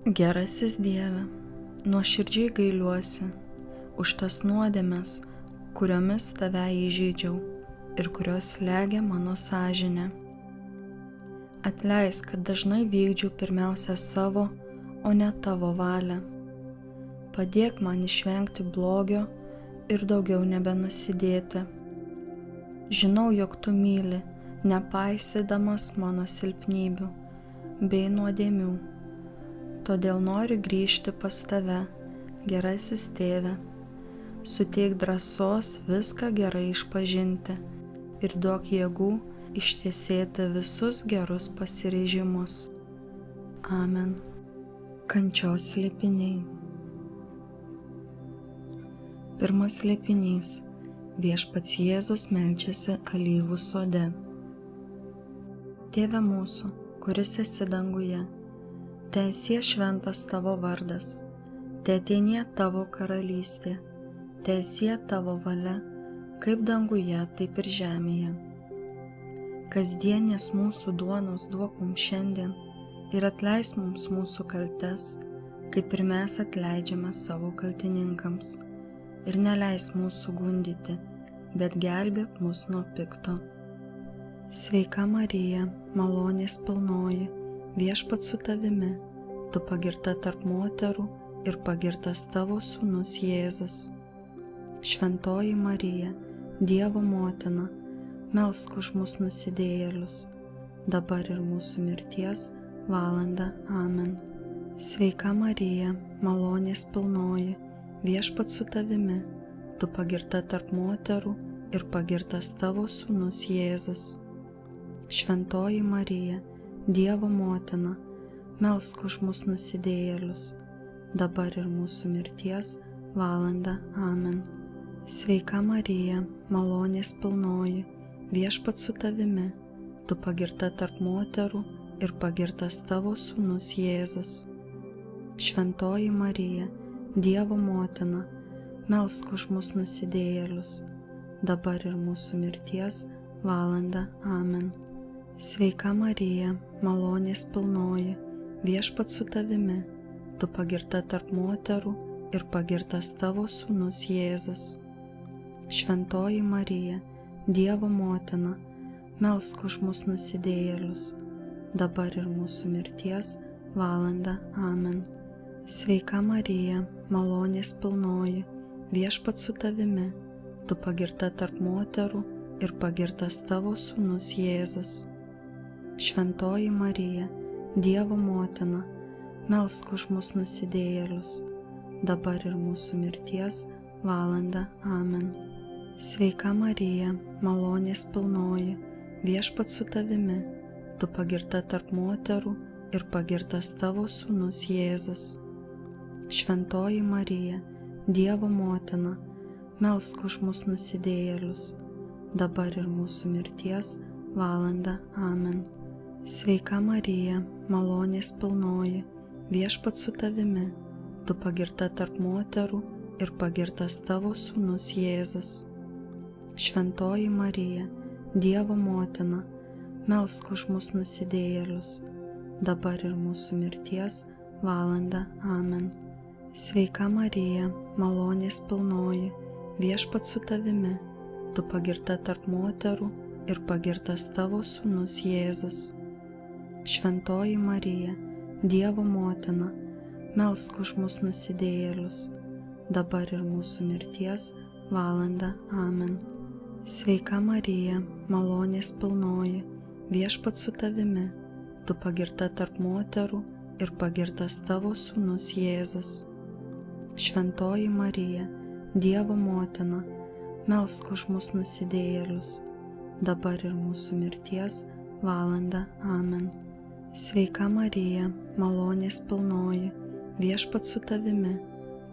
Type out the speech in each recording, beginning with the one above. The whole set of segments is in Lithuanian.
Gerasis Dieve, nuoširdžiai gailiuosi už tas nuodėmes, kuriomis tave įžeidžiau ir kurios slegia mano sąžinę. Atleisk, kad dažnai vykdžiau pirmiausia savo, o ne tavo valią. Padėk man išvengti blogio ir daugiau nebenusidėti. Žinau, jog tu myli, nepaisydamas mano silpnybių bei nuodėmių. Todėl noriu grįžti pas tave, gerasis Tėve. Suteik drąsos viską gerai išpažinti ir duok jėgų ištiesėti visus gerus pasiryžimus. Amen. Kančios slėpiniai. Pirmas slėpinys. Viešpats Jėzus meldžiasi alyvų sode. Tėve mūsų, kuris esi danguje, teesie šventas tavo vardas, teateinie tavo karalystė, teesie tavo valia, kaip danguje, taip ir žemėje. Kasdienės mūsų duonos duok mums šiandien ir atleisk mums mūsų kaltes, kaip ir mes atleidžiame savo kaltininkams. Ir neleisk mūsų gundyti, bet gelbėk mus nuo pikto. Sveika Marija, malonės pilnoji, Viešpats su tavimi, tu pagirta tarp moterų ir pagirtas tavo sūnus Jėzus. Šventoji Marija, Dievo motina, melsk už mus nusidėjėlius, dabar ir mūsų mirties valandą. Amen. Sveika Marija, malonės pilnoji, Viešpats su tavimi, tu pagirta tarp moterų ir pagirtas tavo sūnus Jėzus. Šventoji Marija, Dievo motina, melsk už mus nusidėjėlius, dabar ir mūsų mirties valandą. Amen. Sveika Marija, malonės pilnoji, Viešpats su tavimi, tu pagirta tarp moterų ir pagirtas tavo sūnus Jėzus. Šventoji Marija, Dievo motina, melsk už mus nusidėjėlius, dabar ir mūsų mirties valandą. Amen. Sveika Marija, malonės pilnoji, Viešpats su tavimi, tu pagirta tarp moterų ir pagirtas tavo sūnus Jėzus. Šventoji Marija, Dievo motina, melsk už mus nusidėjėlius, dabar ir mūsų mirties valandą. Amen. Sveika Marija, malonės pilnoji, Viešpats su tavimi, tu pagirta tarp moterų ir pagirtas tavo sūnus Jėzus. Šventoji Marija, Dievo motina, melsk už mus nusidėjėlius, dabar ir mūsų mirties valandą. Amen. Sveika Marija, malonės pilnoji, Viešpats su tavimi, tu pagirta tarp moterų ir pagirtas tavo sūnus Jėzus. Šventoji Marija, Dievo motina, melsk už mus nusidėjėlius, dabar ir mūsų mirties valandą. Amen. Sveika Marija, malonės pilnoji, Viešpats su tavimi, tu pagirta tarp moterų ir pagirtas tavo sūnus Jėzus. Šventoji Marija, Dievo motina, melsk už mus nusidėjėlius, dabar ir mūsų mirties valandą. Amen. Sveika Marija, malonės pilnoji, Viešpats su tavimi, tu pagirta tarp moterų ir pagirtas tavo sūnus Jėzus. Šventoji Marija, Dievo motina, melsk už mus nusidėjėlius, dabar ir mūsų mirties valandą. Amen. Sveika Marija, malonės pilnoji, Viešpats su tavimi, tu pagirta tarp moterų ir pagirtas tavo sūnus Jėzus. Šventoji Marija, Dievo motina, melsk už mus nusidėjėlius, dabar ir mūsų mirties valandą. Amen. Sveika Marija, malonės pilnoji, Viešpats su tavimi,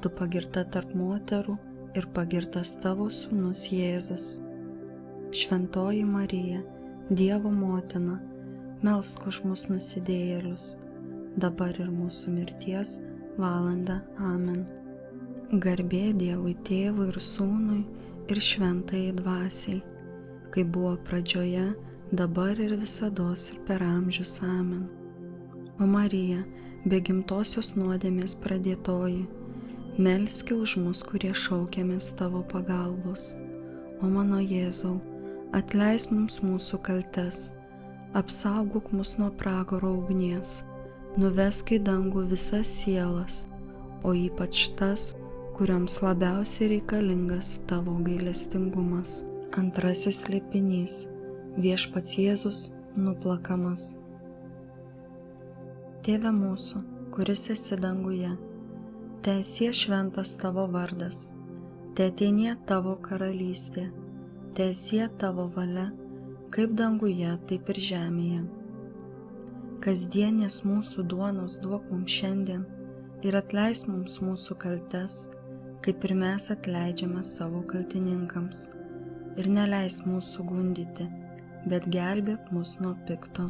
tu pagirta tarp moterų ir pagirtas tavo sūnus Jėzus. Šventoji Marija, Dievo motina, melsk už mus nusidėjėlius, dabar ir mūsų mirties valandą. Amen. Garbė Dievui Tėvui ir Sūnui ir Šventajai Dvasiai, kaip buvo pradžioje, dabar ir visados ir per amžius. Amen. O Marija, be gimtosios nuodėmės pradėtoji, melski už mus, kurie šaukiamės tavo pagalbos. O mano Jėzau, atleisk mums mūsų kaltes, apsaugok mus nuo pragaro ugnies, nuvesk į dangų visas sielas, o ypač tas, kuriams labiausiai reikalingas tavo gailestingumas. Antrasis slėpinys – Viešpats Jėzus nuplakamas. Tėve mūsų, kuris esi danguje, teesie šventas tavo vardas, teateinie tavo karalystė, teesie tavo valia, kaip danguje, taip ir žemėje. Kasdienės mūsų duonos duok mums šiandien ir atleisk mums mūsų kaltes, kaip ir mes atleidžiame savo kaltininkams. Ir neleisk mūsų gundyti, bet gelbėk mus nuo pikto.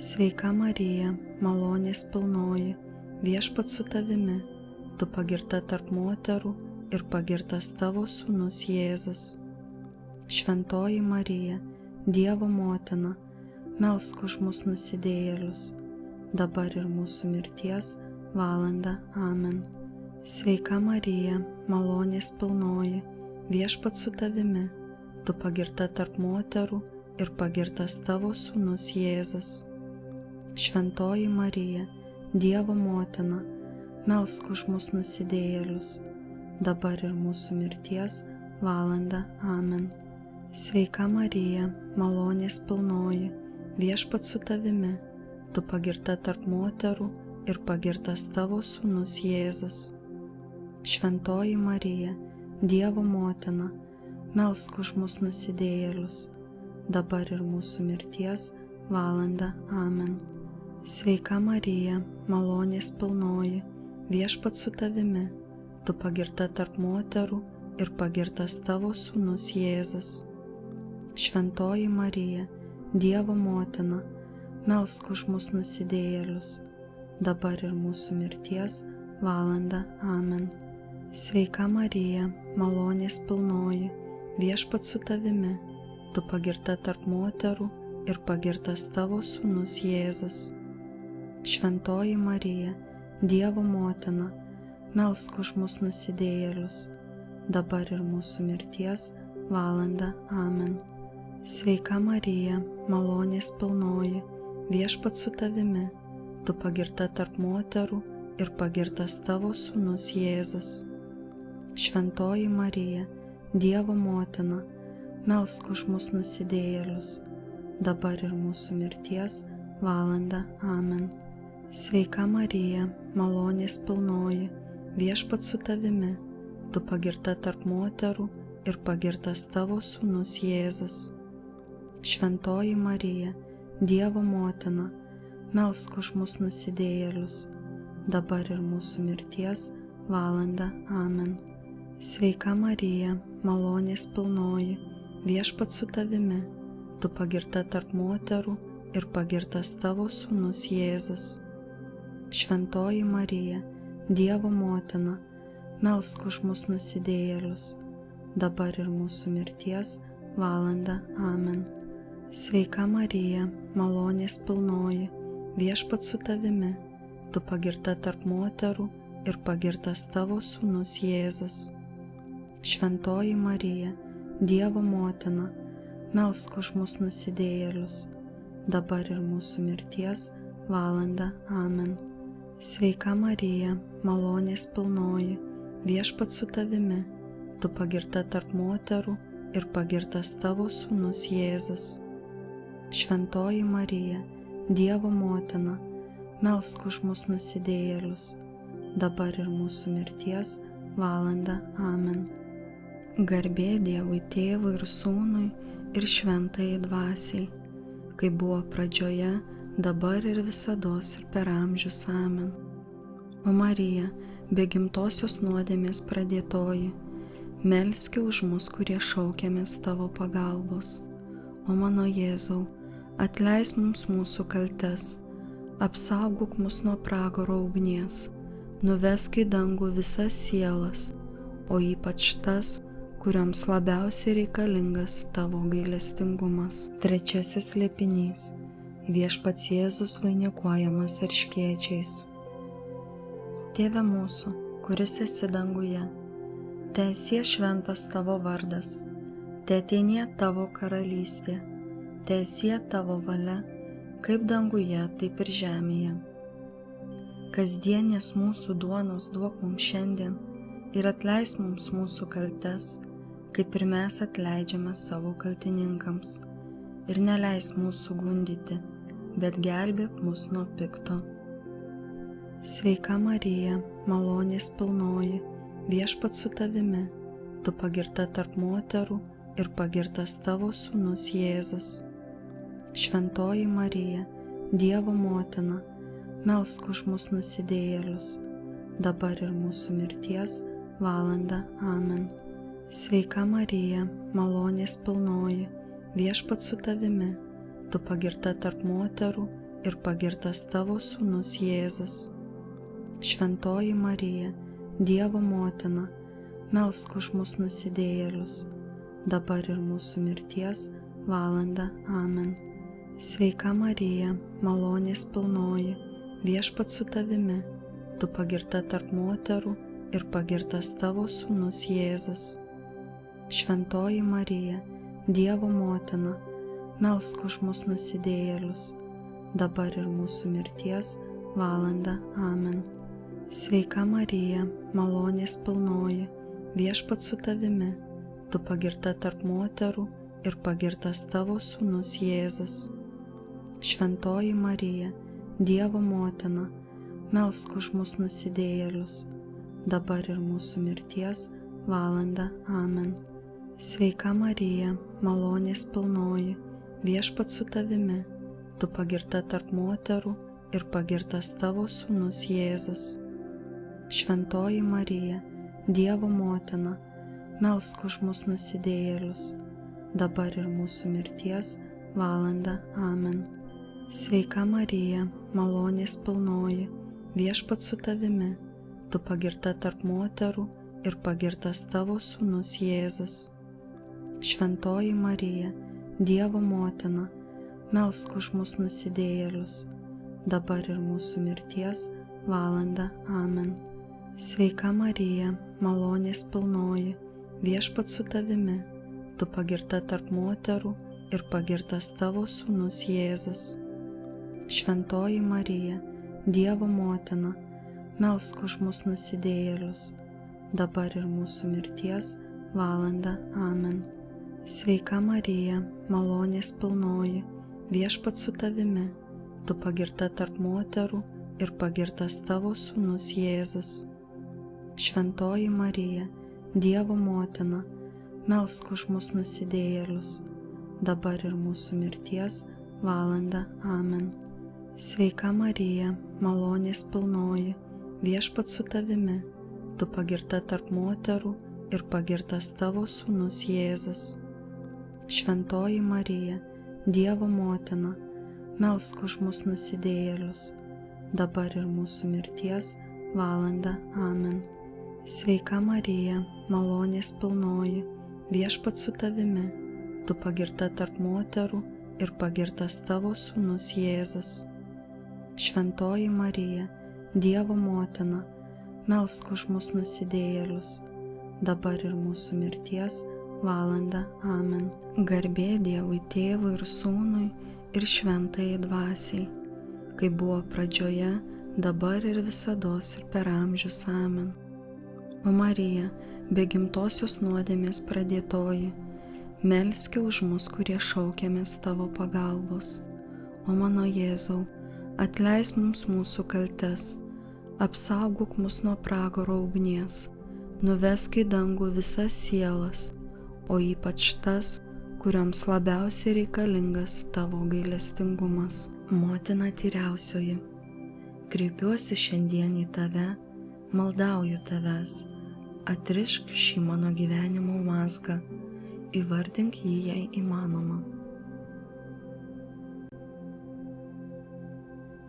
Sveika Marija, malonės pilnoji, Viešpats su tavimi, tu pagirta tarp moterų ir pagirtas tavo sūnus Jėzus. Šventoji Marija, Dievo motina, melsk už mus nusidėjėlius, dabar ir mūsų mirties valandą. Amen. Sveika Marija, malonės pilnoji, Viešpats su tavimi, tu pagirta tarp moterų ir pagirtas tavo sūnus Jėzus. Šventoji Marija, Dievo motina, melsk už mus nusidėjėlius, dabar ir mūsų mirties valandą. Amen. Sveika Marija, malonės pilnoji, Viešpats su tavimi, tu pagirta tarp moterų ir pagirtas tavo sūnus Jėzus. Šventoji Marija, Dievo motina, melsk už mus nusidėjėlius, dabar ir mūsų mirties valandą. Amen. Sveika Marija, malonės pilnoji, Viešpats su tavimi, tu pagirta tarp moterų ir pagirtas tavo sūnus Jėzus. Šventoji Marija, Dievo motina, melsk už mus nusidėjėlius, dabar ir mūsų mirties valandą. Amen. Sveika Marija, malonės pilnoji, Viešpats su tavimi, tu pagirta tarp moterų ir pagirtas tavo sūnus Jėzus. Šventoji Marija, Dievo motina, melsk už mus nusidėjėlius, dabar ir mūsų mirties valandą. Amen. Sveika Marija, malonės pilnoji, Viešpats su tavimi, tu pagirta tarp moterų ir pagirtas tavo sūnus Jėzus. Šventoji Marija, Dievo motina, melsk už mus nusidėjėlius, dabar ir mūsų mirties valandą. Amen. Sveika Marija, malonės pilnoji, Viešpats su tavimi, tu pagirta tarp moterų ir pagirtas tavo sūnus Jėzus. Šventoji Marija, Dievo motina, melsk už mus nusidėjėlius, dabar ir mūsų mirties valandą. Amen. Sveika Marija, malonės pilnoji, Viešpats su tavimi, tu pagirta tarp moterų ir pagirtas tavo sūnus Jėzus. Šventoji Marija, Dievo motina, melsk už mus nusidėjėlius, dabar ir mūsų mirties valandą. Amen. Sveika Marija, malonės pilnoji, Viešpats su tavimi, tu pagirta tarp moterų ir pagirtas tavo sūnus Jėzus. Šventoji Marija, Dievo motina, melsk už mus nusidėjėlius, dabar ir mūsų mirties valandą. Amen. Sveika Marija, malonės pilnoji, Viešpats su tavimi, tu pagirta tarp moterų ir pagirtas tavo sūnus Jėzus. Šventoji Marija, Dievo motina, melsk už mus nusidėjėlius, dabar ir mūsų mirties valandą. Amen. Garbė Dievui Tėvui ir Sūnui ir Šventajai Dvasiai, kaip buvo pradžioje, dabar ir visados ir per amžius. Amen. O Marija, be gimtosios nuodėmės pradėtoji, melski už mus, kurie šaukiamės tavo pagalbos. O mano Jėzau, atleisk mums mūsų kaltes, apsaugok mus nuo pragaro ugnies, nuvesk į dangų visas sielas, o ypač tas, kuriams labiausiai reikalingas tavo gailestingumas. Trečiasis slėpinys – Viešpats Jėzus vainikuojamas erškėčiais. Tėve mūsų, kuris esi danguje, teesie šventas tavo vardas, teateinie tavo karalystė, teesie tavo valia, kaip danguje, taip ir žemėje. Kasdienės mūsų duonos duok mums šiandien ir atleisk mums mūsų kaltes, kaip ir mes atleidžiame savo kaltininkams. Ir neleisk mūsų gundyti, bet gelbėk mus nuo pikto. Sveika Marija, malonės pilnoji, Viešpats su tavimi, tu pagirta tarp moterų ir pagirtas tavo sūnus Jėzus. Šventoji Marija, Dievo motina, melsk už mus nusidėjėlius, dabar ir mūsų mirties valandą. Amen. Sveika Marija, malonės pilnoji, Viešpats su tavimi, tu pagirta tarp moterų ir pagirtas tavo sūnus Jėzus. Šventoji Marija, Dievo motina, melsk už mus nusidėjėlius, dabar ir mūsų mirties valandą. Amen. Sveika Marija, malonės pilnoji, Viešpats su tavimi, tu pagirta tarp moterų ir pagirtas tavo sūnus Jėzus. Šventoji Marija, Dievo motina, melsk už mus nusidėjėlius, dabar ir mūsų mirties valandą. Amen. Sveika Marija, malonės pilnoji, Viešpats su tavimi, tu pagirta tarp moterų ir pagirtas tavo sūnus Jėzus. Šventoji Marija, Dievo motina, melsk už mus nusidėjėlius, dabar ir mūsų mirties valandą. Amen. Sveika Marija, malonės pilnoji, Viešpats su tavimi, tu pagirta tarp moterų ir pagirtas tavo sūnus Jėzus. Šventoji Marija, Dievo motina, melsk už mus nusidėjėlius, dabar ir mūsų mirties valandą. Amen. Sveika Marija, malonės pilnoji, Viešpats su tavimi, tu pagirta tarp moterų ir pagirtas tavo sūnus Jėzus. Šventoji Marija, Dievo motina, melsk už mus nusidėjėlius, dabar ir mūsų mirties valandą. Amen. Sveika Marija, malonės pilnoji, Viešpats su tavimi, tu pagirta tarp moterų ir pagirtas tavo sūnus Jėzus. Šventoji Marija, Dievo motina, melsk už mus nusidėjėlius, dabar ir mūsų mirties valandą. Amen. Sveika Marija, malonės pilnoji, Viešpats su tavimi, tu pagirta tarp moterų ir pagirtas tavo sūnus Jėzus. Šventoji Marija, Dievo motina, melsk už mus nusidėjėlius, dabar ir mūsų mirties valandą. Amen. Sveika Marija, malonės pilnoji, Viešpats su tavimi, tu pagirta tarp moterų ir pagirtas tavo sūnus Jėzus. Šventoji Marija, Dievo motina, melsk už mus nusidėjėlius, dabar ir mūsų mirties valandą. Amen. Sveika Marija, malonės pilnoji, Viešpats su tavimi, tu pagirta tarp moterų ir pagirtas tavo sūnus Jėzus. Šventoji Marija, Dievo motina, melsk už mus nusidėjėlius, dabar ir mūsų mirties valandą. Amen. Garbė Dievui Tėvui ir Sūnui ir Šventajai Dvasiai, kaip buvo pradžioje, dabar ir visados ir per amžius. Amen. O Marija, be gimtosios nuodėmės pradėtoji, melski už mus, kurie šaukiamės tavo pagalbos. O mano Jėzau, atleisk mums mūsų kaltes, apsaugok mus nuo pragaro ugnies, nuvesk į dangų visas sielas, o ypač tas, kurioms labiausiai reikalingas tavo gailestingumas. Motina tyriausioji, kreipiuosi šiandien į tave, maldauju tavęs, atrišk šį mano gyvenimo mazgą, įvardink jį, jei įmanoma.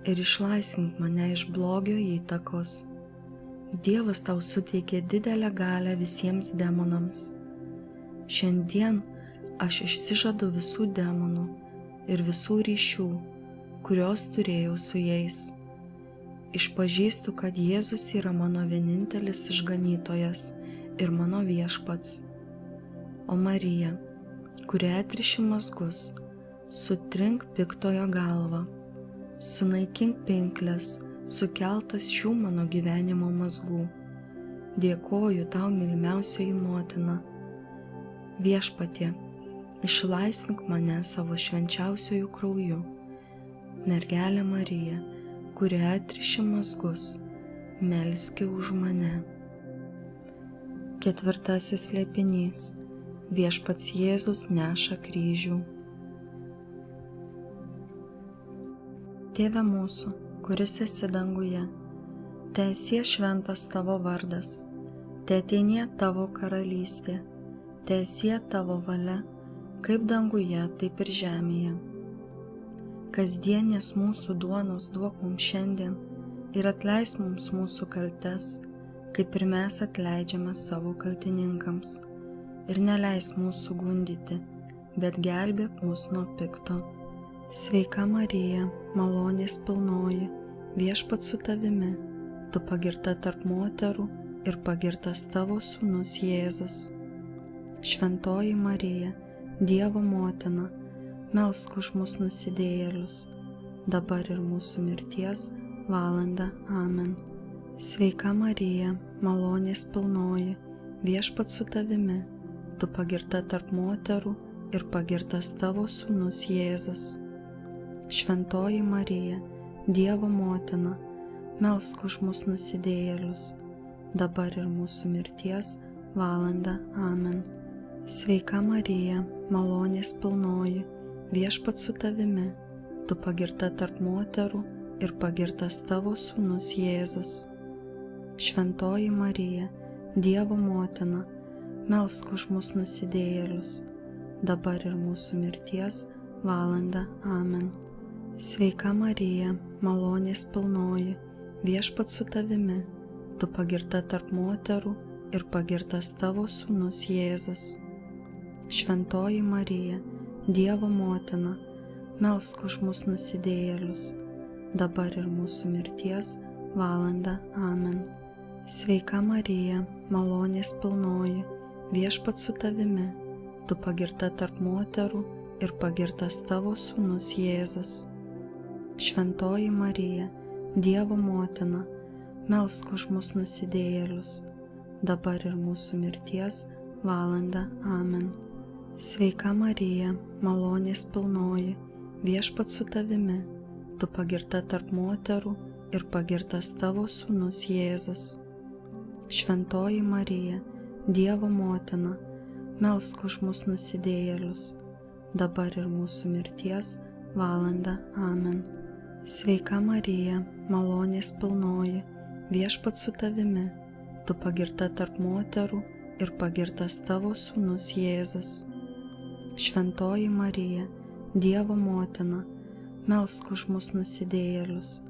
Ir išlaisvink mane iš blogio įtakos. Dievas tau suteikė didelę galią visiems demonams. Šiandien aš išsižadu visų demonų ir visų ryšių, kurios turėjau su jais. Išpažįstu, kad Jėzus yra mano vienintelis išganytojas ir mano viešpats. O Marija, kurią atriši mazgus, sutrink piktojo galvą, sunaikink pinkles, sukeltas šių mano gyvenimo mazgų. Dėkoju tau, mylimiausioji motina. Viešpatie, išlaisvink mane savo švenčiausiojų krauju. Mergelė Marija, kurią atriši mazgus, melski už mane. Ketvirtasis slėpinys. Viešpats Jėzus neša kryžių. Tėve mūsų, kuris esi danguje, teesie šventas tavo vardas, teateinie tavo karalystė, teesie tavo valia, kaip danguje, taip ir žemėje. Kasdienės mūsų duonos duok mums šiandien ir atleisk mums mūsų kaltes, kaip ir mes atleidžiame savo kaltininkams. Ir neleisk mūsų gundyti, bet gelbėk mus nuo pikto. Sveika Marija, malonės pilnoji, viešpats su tavimi, tu pagirta tarp moterų ir pagirtas tavo sūnus Jėzus. Šventoji Marija, Dievo motina, melsk už mus nusidėjėlius, dabar ir mūsų mirties valanda. Amen. Sveika Marija, malonės pilnoji, viešpats su tavimi, tu pagirta tarp moterų ir pagirtas tavo sūnus Jėzus. Šventoji Marija, Dievo motina, melsk už mus nusidėjėlius, dabar ir mūsų mirties valanda. Amen. Sveika Marija, malonės pilnoji, viešpats su tavimi, tu pagirta tarp moterų ir pagirtas tavo sūnus Jėzus. Šventoji Marija, Dievo motina, melsk už mus nusidėjėlius, dabar ir mūsų mirties valanda. Amen. Sveika Marija, malonės pilnoji, viešpats su tavimi, tu pagirta tarp moterų ir pagirtas tavo sūnus Jėzus. Šventoji Marija, Dievo motina, melsk už mus nusidėjėlius, dabar ir mūsų mirties valanda. Amen. Sveika Marija, malonės pilnoji, viešpats su tavimi, tu pagirta tarp moterų ir pagirtas tavo sūnus Jėzus. Šventoji Marija, Dievo motina, melsk už mus nusidėjėlius, dabar ir mūsų mirties valanda. Amen. Sveika Marija, malonės pilnoji, viešpats su tavimi, tu pagirta tarp moterų ir pagirtas tavo sūnus Jėzus. Šventoji Marija, Dievo motina, melsk už mus nusidėjėlius, dabar ir mūsų mirties valanda. Amen. Sveika Marija, malonės pilnoji, viešpats su tavimi, tu pagirta tarp moterų ir pagirtas tavo sūnus Jėzus. Šventoji Marija, Dievo motina, melsk už mus nusidėjėlius,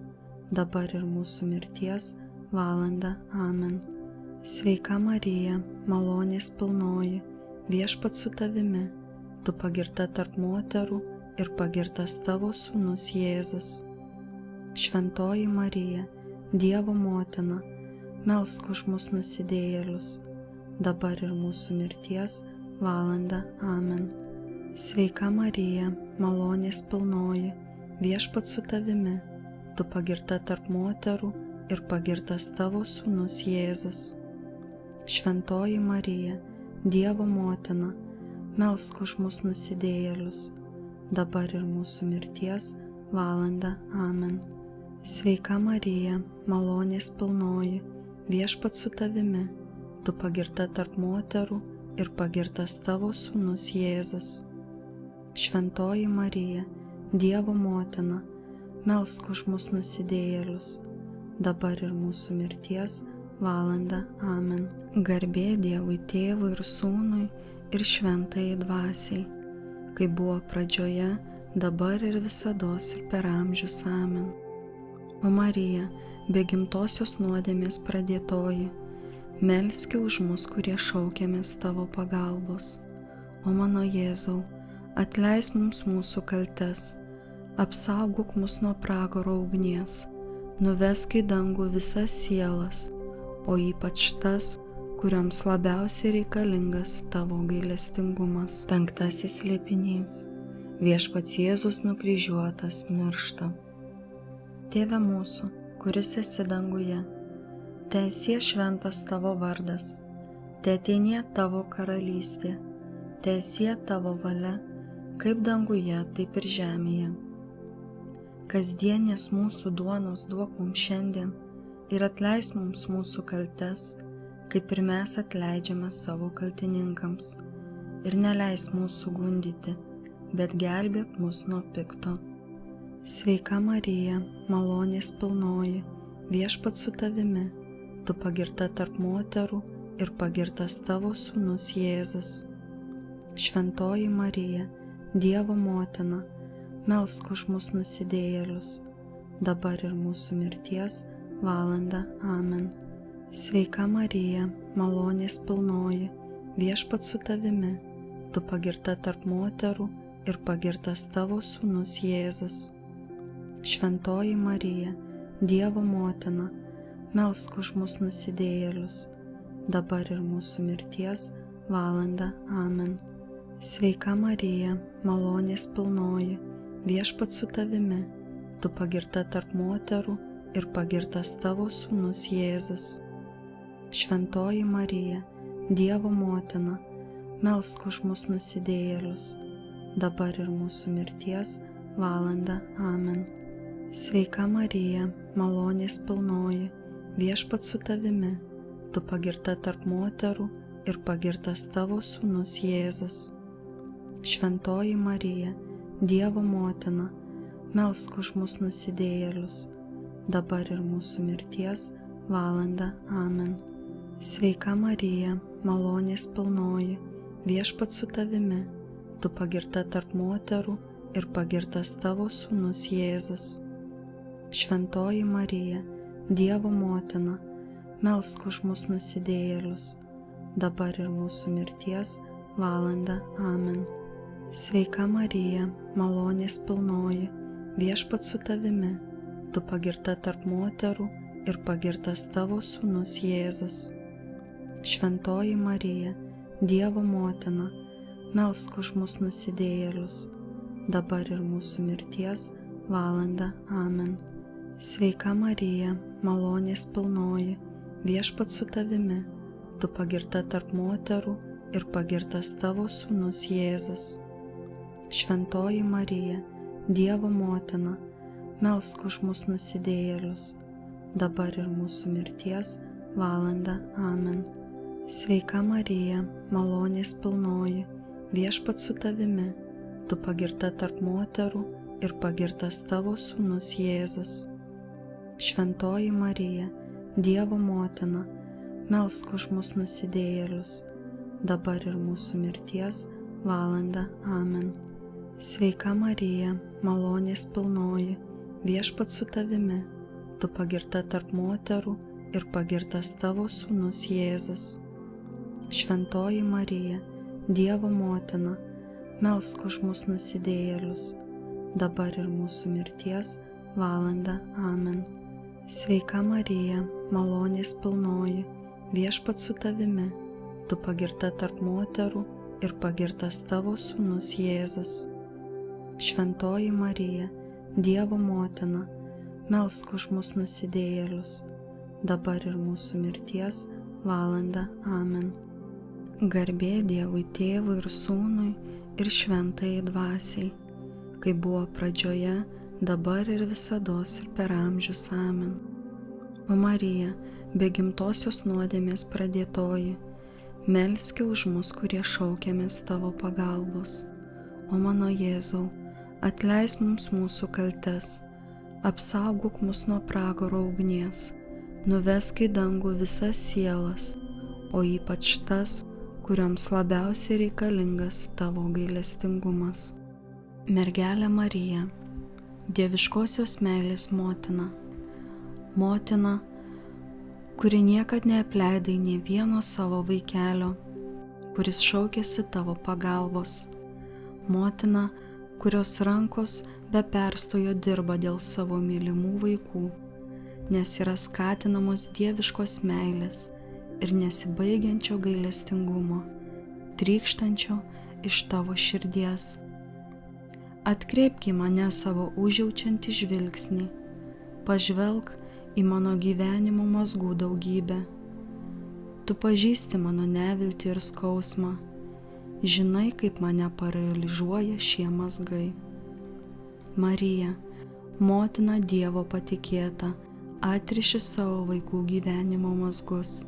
dabar ir mūsų mirties valanda. Amen. Sveika Marija, malonės pilnoji, viešpats su tavimi, tu pagirta tarp moterų ir pagirtas tavo sūnus Jėzus. Šventoji Marija, Dievo motina, melsk už mus nusidėjėlius, dabar ir mūsų mirties valanda. Amen. Sveika Marija, malonės pilnoji, viešpats su tavimi, tu pagirta tarp moterų ir pagirtas tavo sūnus Jėzus. Šventoji Marija, Dievo motina, melsk už mus nusidėjėlius, dabar ir mūsų mirties valanda. Amen. Sveika Marija, malonės pilnoji, viešpats su tavimi, tu pagirta tarp moterų ir pagirtas tavo sūnus Jėzus. Šventoji Marija, Dievo motina, melsk už mus nusidėjėlius, dabar ir mūsų mirties valanda. Amen. Garbė Dievui Tėvui ir Sūnui ir Šventajai Dvasiai, kaip buvo pradžioje, dabar ir visados ir per amžius. Amen. O Marija, be gimtosios nuodėmės pradėtoji, melski už mus, kurie šaukiamės tavo pagalbos. O mano Jėzau, atleisk mums mūsų kaltes, apsaugok mus nuo pragaro ugnies, nuvesk į dangų visas sielas, o ypač tas, kurioms labiausiai reikalingas tavo gailestingumas. 5. slėpinys. Viešpats Jėzus nukryžiuotas miršta. Tėve mūsų, kuris esi danguje, teesie šventas tavo vardas, teateinie tavo karalystė, teesie tavo valia, kaip danguje, taip ir žemėje. Kasdienės mūsų duonos duok mums šiandien ir atleisk mums mūsų kaltes, kaip ir mes atleidžiame savo kaltininkams, ir neleisk mūsų gundyti, bet gelbėk mus nuo pikto. Sveika Marija, malonės pilnoji, Viešpats su tavimi, tu pagirta tarp moterų ir pagirtas tavo sūnus Jėzus. Šventoji Marija, Dievo motina, melsk už mus nusidėjėlius, dabar ir mūsų mirties valandą. Amen. Sveika Marija, malonės pilnoji, Viešpats su tavimi, tu pagirta tarp moterų ir pagirtas tavo sūnus Jėzus. Šventoji Marija, Dievo motina, melsk už mus nusidėjėlius, dabar ir mūsų mirties valandą. Amen. Sveika Marija, malonės pilnoji, Viešpats su tavimi, tu pagirta tarp moterų ir pagirtas tavo sūnus Jėzus. Šventoji Marija, Dievo motina, melsk už mus nusidėjėlius, dabar ir mūsų mirties valandą. Amen. Sveika Marija, malonės pilnoji, Viešpats su tavimi, tu pagirta tarp moterų ir pagirtas tavo sūnus Jėzus. Šventoji Marija, Dievo motina, melsk už mus nusidėjėlius, dabar ir mūsų mirties valandą. Amen. Sveika Marija, malonės pilnoji, Viešpats su tavimi, tu pagirta tarp moterų ir pagirtas tavo sūnus Jėzus. Šventoji Marija, Dievo motina, melsk už mus nusidėjėlius, dabar ir mūsų mirties valandą. Amen. Sveika Marija, malonės pilnoji, Viešpats su tavimi, tu pagirta tarp moterų ir pagirtas tavo sūnus Jėzus. Šventoji Marija, Dievo motina, melsk už mus nusidėjėlius, dabar ir mūsų mirties valandą. Amen. Sveika Marija, malonės pilnoji, Viešpats su tavimi, tu pagirta tarp moterų ir pagirtas tavo sūnus Jėzus. Šventoji Marija, Dievo motina, melsk už mus nusidėjėlius, dabar ir mūsų mirties valandą. Amen. Sveika Marija, malonės pilnoji, Viešpats su tavimi, tu pagirta tarp moterų ir pagirtas tavo sūnus Jėzus. Šventoji Marija, Dievo motina, melsk už mus nusidėjėlius, dabar ir mūsų mirties valandą. Amen. Sveika Marija, malonės pilnoji, Viešpats su tavimi, tu pagirta tarp moterų ir pagirtas tavo sūnus Jėzus. Šventoji Marija, Dievo motina, melsk už mus nusidėjėlius, dabar ir mūsų mirties valandą. Amen. Sveika Marija, malonės pilnoji, Viešpats su tavimi, tu pagirta tarp moterų ir pagirtas tavo sūnus Jėzus. Šventoji Marija, Dievo motina, melsk už mus nusidėjėlius, dabar ir mūsų mirties valandą. Amen. Garbė Dievui Tėvui ir Sūnui ir Šventajai Dvasiai, kaip buvo pradžioje, dabar ir visados ir per amžius. Amen. O Marija, be gimtosios nuodėmės pradėtoji, melski už mus, kurie šaukiamės tavo pagalbos. O mano Jėzau, atleisk mums mūsų kaltes, apsaugok mus nuo pragaro ugnies, nuvesk į dangų visas sielas, o ypač tas, kurioms labiausiai reikalingas tavo gailestingumas. Mergelė Marija, dieviškosios meilės motina, motina, kuri niekad neapleidai nė vieno savo vaikelio, kuris šaukėsi tavo pagalbos, motina, kurios rankos be perstojo dirba dėl savo mylimų vaikų, nes yra skatinamos dieviškos meilės ir nesibaigiančio gailestingumo, trykštančio iš tavo širdies. Atkreipk į mane savo užjaučiantį žvilgsnį, pažvelk į mano gyvenimo mazgų daugybę. Tu pažįsti mano neviltį ir skausmą, žinai, kaip mane paralyžiuoja šie mazgai. Marija, motina Dievo patikėta, atriši savo vaikų gyvenimo mazgus,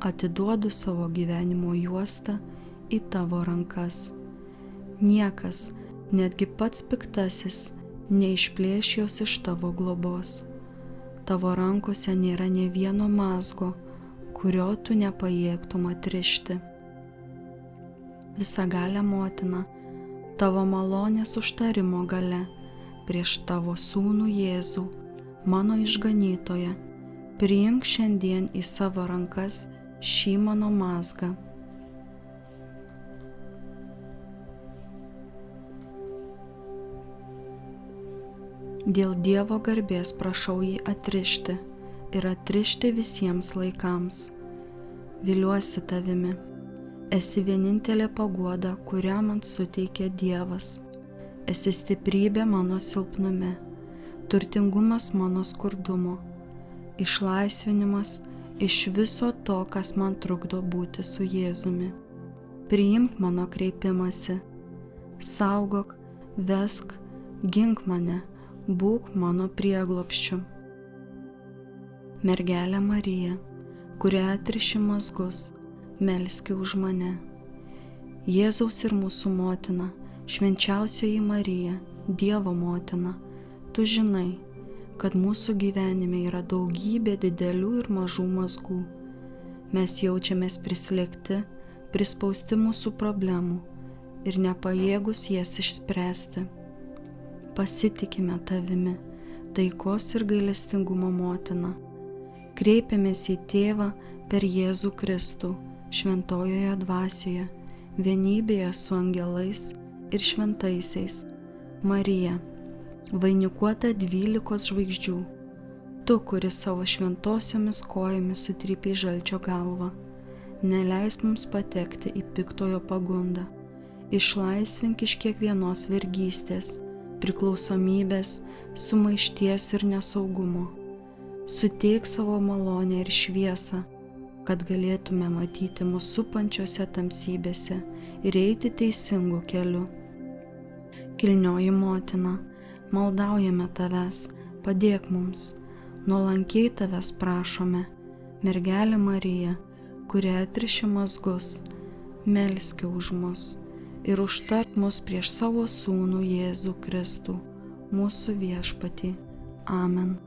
atiduodu savo gyvenimo juostą į tavo rankas. Niekas, netgi pats piktasis, neišplėš jos iš tavo globos. Tavo rankose nėra nė vieno mazgo, kurio tu nepajėgtum atrišti. Visagalė motina, tavo malonės užtarimo gale, prieš tavo sūnų Jėzų, mano išganytoją, priimk šiandien į savo rankas šį mano mazgą. Dėl Dievo garbės prašau jį atrišti ir atrišti visiems laikams. Viliuosi tavimi. Esi vienintelė paguoda, kurią man suteikė Dievas. Esi stiprybė mano silpnume, turtingumas mano skurdumo, išlaisvinimas iš viso to, kas man trukdo būti su Jėzumi. Priimk mano kreipimąsi, saugok, vesk, gink mane, būk mano prieglobsčiu. Mergelė Marija, kurią atriši mazgus, melski už mane. Jėzaus ir mūsų motina, švenčiausioji Marija, Dievo motina, tu žinai, kad mūsų gyvenime yra daugybė didelių ir mažų mazgų. Mes jaučiamės prislėgti, prispausti mūsų problemų ir nepajėgus jas išspręsti. Pasitikime tavimi, taikos ir gailestingumo motina. Kreipiamės į Tėvą per Jėzų Kristų, šventojoje dvasioje, vienybėje su angelais ir šventaisiais. Marija, vainikuota 12 žvaigždžių, tu, kuris savo šventosiomis kojomis sutrypei žalčio galvą, neleisk mums patekti į piktojo pagundą, išlaisvink iš kiekvienos vergystės, priklausomybės, sumaišties ir nesaugumo. Suteik savo malonę ir šviesą, kad galėtume matyti mus supančiose tamsybėse ir eiti teisingu keliu. Kilnioji motina, maldaujame tavęs, padėk mums, nuolankiai tavęs prašome, mergelė Marija, kuri atriši mazgus, melski už mus ir užtark mus prieš savo sūnų Jėzų Kristų, mūsų viešpatį. Amen.